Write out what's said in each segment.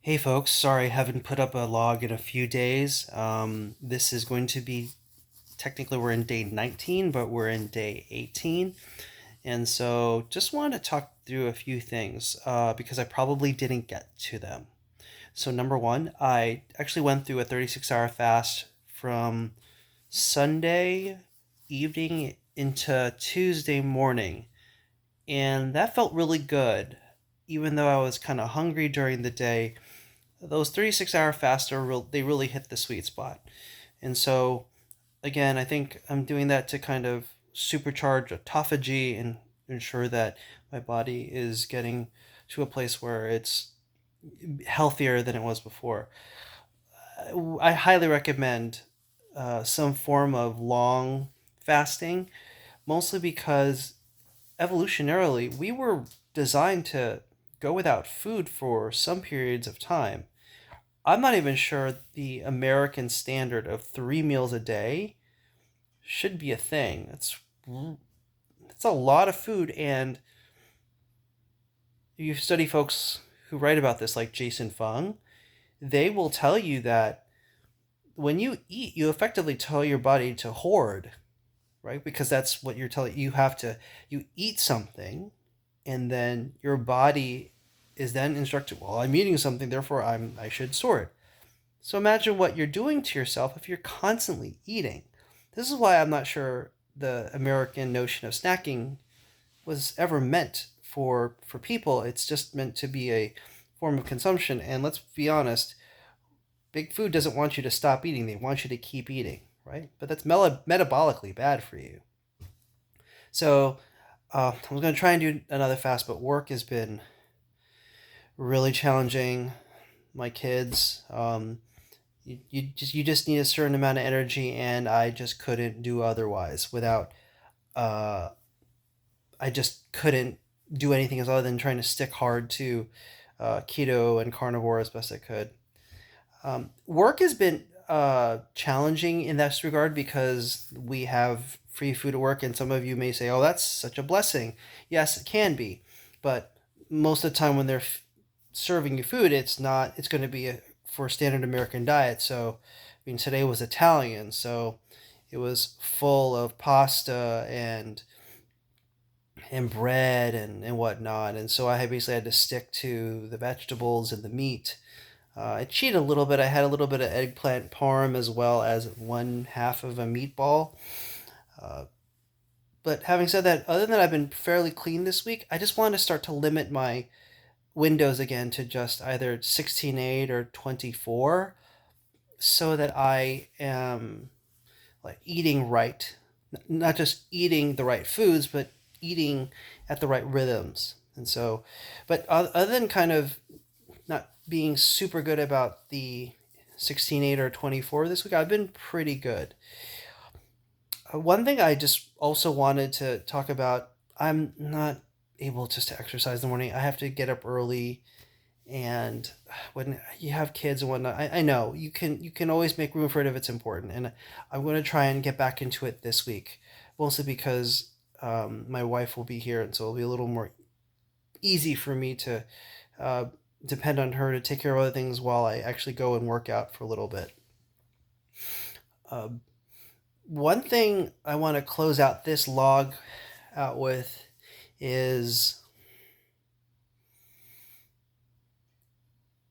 Hey folks, sorry I haven't put up a log in a few days. This is going to be technically we're in day 19, but we're in day 18. And so just wanted to talk through a few things because I probably didn't get to them. So, number one, I actually went through a 36-hour fast from Sunday evening into Tuesday morning. And that felt really good, even though I was kind of hungry during the day. Those 36-hour fasts they really hit the sweet spot. And so again, I think I'm doing that to kind of supercharge autophagy and ensure that my body is getting to a place where it's healthier than it was before. I highly recommend some form of long fasting, mostly because evolutionarily we were designed to go without food for some periods of time. I'm not even sure the American standard of 3 meals a day should be a thing. It's a lot of food, and you study folks who write about this, like Jason Fung. They will tell you that when you eat, you effectively tell your body to hoard, right? Because that's what you're telling you have to. You eat something, and then your body is then instructed. Well, I'm eating something, therefore I should store it. So imagine what you're doing to yourself if you're constantly eating. This is why I'm not sure the American notion of snacking was ever meant for people. It's just meant to be a form of consumption. And let's be honest, big food doesn't want you to stop eating. They want you to keep eating, right? But that's metabolically bad for you. So I was going to try and do another fast, but work has been really challenging. My kids, you just need a certain amount of energy, and I just couldn't do otherwise without uh I just couldn't do anything else other than trying to stick hard to keto and carnivore as best I could. Work has been challenging in this regard because we have free food at work, and some of you may say, "Oh, that's such a blessing." Yes, it can be, but most of the time when they're serving you food, it's not. It's going to be for a standard American diet. So, I mean, today was Italian, so it was full of pasta and bread and whatnot. And so I basically had to stick to the vegetables and the meat. I cheated a little bit. I had a little bit of eggplant parm as well as one half of a meatball. Uh, but having said that, other than I've been fairly clean this week, I just wanted to start to limit my windows again to just either 16:8 or 24 so that I am like eating right. Not just eating the right foods, but eating at the right rhythms. And so, but other than kind of not being super good about the 16:8 or 24 this week, I've been pretty good. One thing I just also wanted to talk about, I'm not able just to exercise in the morning. I have to get up early, and when you have kids and whatnot, I know you can always make room for it if it's important, and I'm going to try and get back into it this week, mostly because my wife will be here, and so it'll be a little more easy for me to uh, depend on her to take care of other things while I actually go and work out for a little bit. Uh, One thing I want to close out this log out with is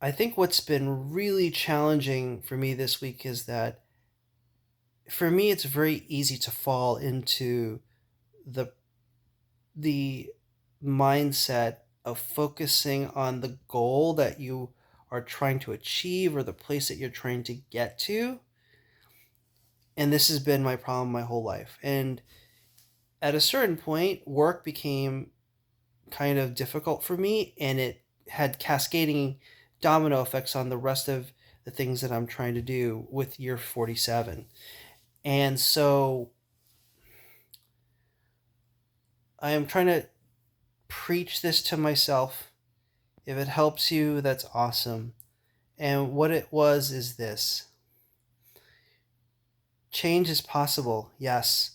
I think what's been really challenging for me this week is that for me it's very easy to fall into the the mindset of focusing on the goal that you are trying to achieve or the place that you're trying to get to. And this has been my problem my whole life. And at a certain point, work became kind of difficult for me, and it had cascading domino effects on the rest of the things that I'm trying to do with year 47. And so I am trying to preach this to myself. If it helps you, that's awesome. And what it was is this: change is possible, yes.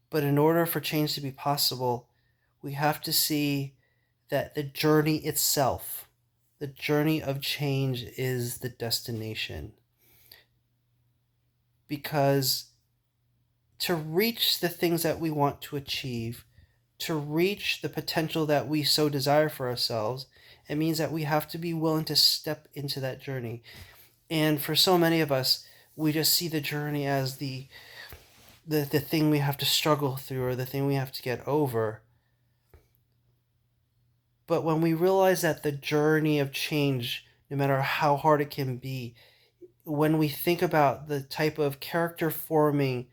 But in order for change to be possible, we have to see that the journey itself, the journey of change is the destination. Because to reach the things that we want to achieve, to reach the potential that we so desire for ourselves, it means that we have to be willing to step into that journey. And for so many of us, we just see the journey as the thing we have to struggle through or the thing we have to get over. But when we realize that the journey of change, no matter how hard it can be, when we think about the type of character forming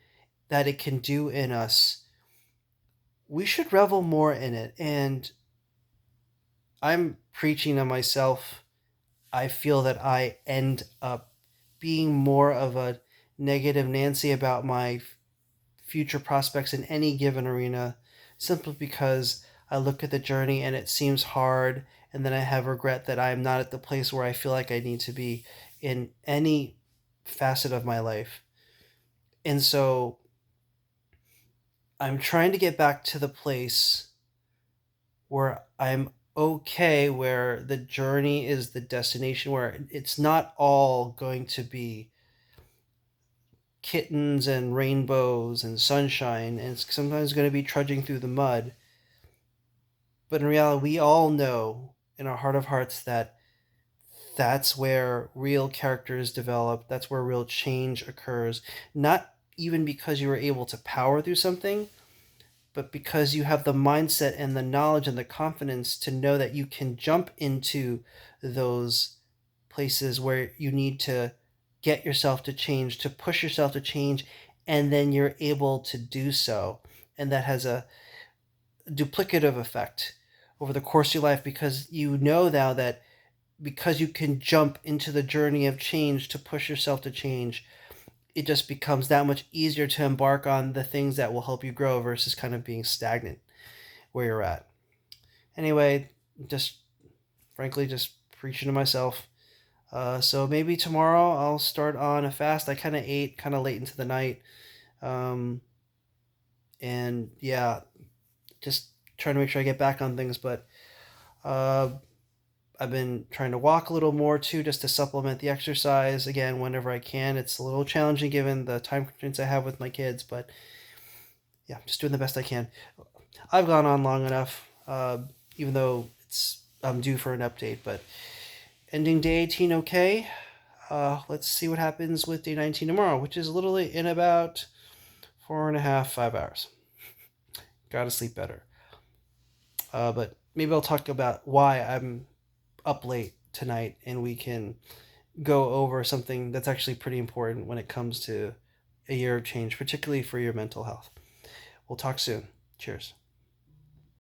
that it can do in us, we should revel more in it. And I'm preaching to myself. I feel that I end up being more of a negative Nancy about my future prospects in any given arena, simply because I look at the journey and it seems hard, and then I have regret that I'm not at the place where I feel like I need to be in any facet of my life. And so I'm trying to get back to the place where I'm okay, where the journey is the destination, where it's not all going to be kittens and rainbows and sunshine, and it's sometimes going to be trudging through the mud. But in reality, we all know in our heart of hearts that that's where real characters develop, that's where real change occurs. Not even because you were able to power through something, but because you have the mindset and the knowledge and the confidence to know that you can jump into those places where you need to get yourself to change, to push yourself to change, and then you're able to do so. And that has a duplicative effect over the course of your life, because you know now that because you can jump into the journey of change to push yourself to change, it just becomes that much easier to embark on the things that will help you grow versus kind of being stagnant where you're at. Anyway, just frankly, just preaching to myself. So maybe tomorrow I'll start on a fast. I kind of ate kind of late into the night. Um, and yeah, just trying to make sure I get back on things. But uh, I've been trying to walk a little more too, just to supplement the exercise again whenever I can. It's a little challenging given the time constraints I have with my kids, but yeah, just doing the best I can. I've gone on long enough, even though I'm due for an update. But ending day 18 okay. Let's see what happens with day 19 tomorrow, which is literally in about 4.5, 5 hours. Gotta sleep better. But maybe I'll talk about why I'm up late tonight, and we can go over something that's actually pretty important when it comes to a year of change, particularly for your mental health. We'll talk soon. Cheers.